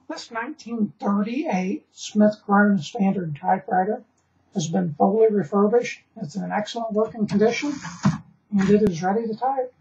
This 1938 Smith-Corona standard typewriter has been fully refurbished. It's in excellent working condition, and it is ready to type.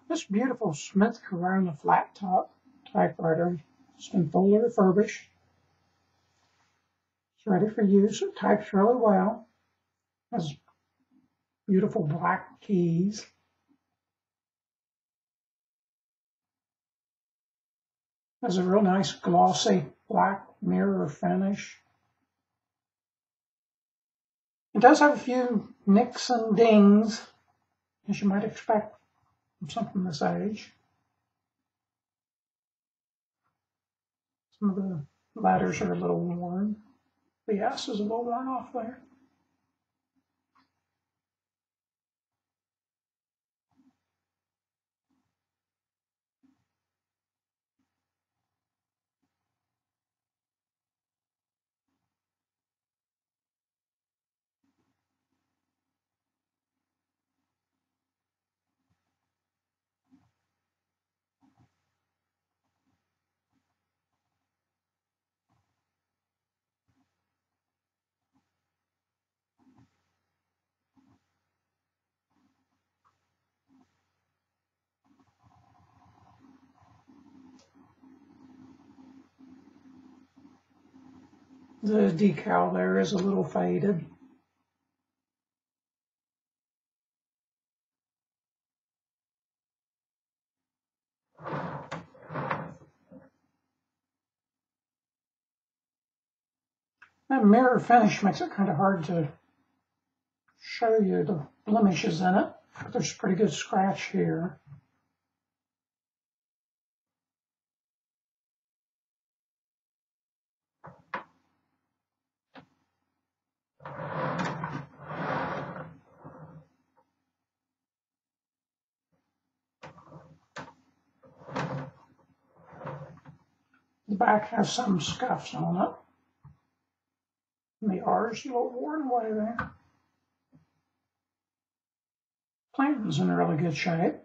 This beautiful Smith-Corona flat top typewriter has been fully refurbished. It's ready for use. It types really well. Has beautiful black keys. Has a real nice glossy black mirror finish. It does have a few nicks and dings, as you might expect from something this age. Some of the letters are a little worn. The S is a little worn off there. The decal there is a little faded. That mirror finish makes it kind of hard to show you the blemishes in it, but there's a pretty good scratch here. The back has some scuffs on it. And the R's a little worn away there. Plant is in really good shape.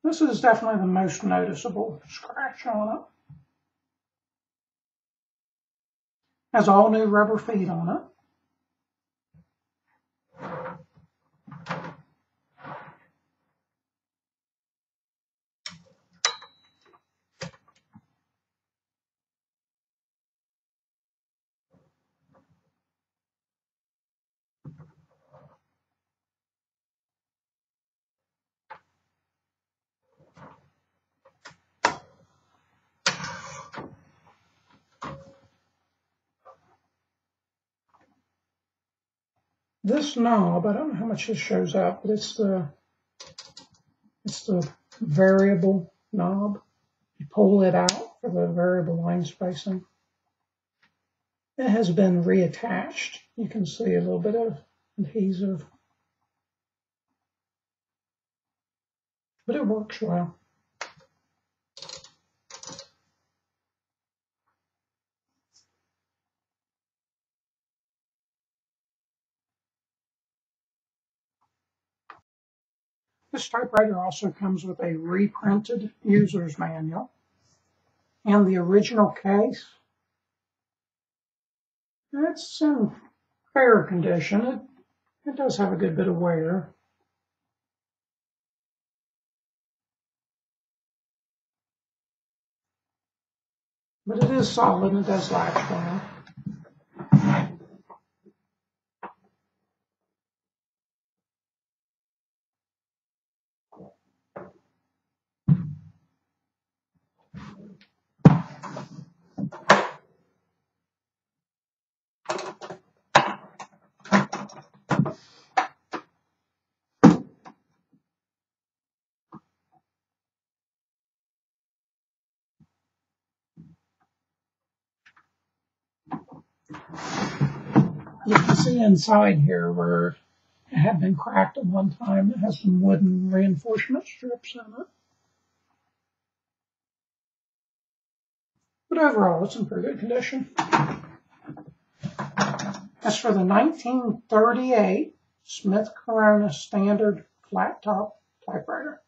This is definitely the most noticeable scratch on it. Has all new rubber feet on it. This knob, I don't know how much this shows up, but it's the variable knob. You pull it out for the variable line spacing. It has been reattached. You can see a little bit of adhesive, but it works well. This typewriter also comes with a reprinted user's manual and the original case. It's in fair condition. It does have a good bit of wear. But it is solid and it does latch well. You can see inside here where it had been cracked at one time. It has some wooden reinforcement strips in it. But overall, it's in pretty good condition. As for the 1938 Smith Corona standard flat top typewriter,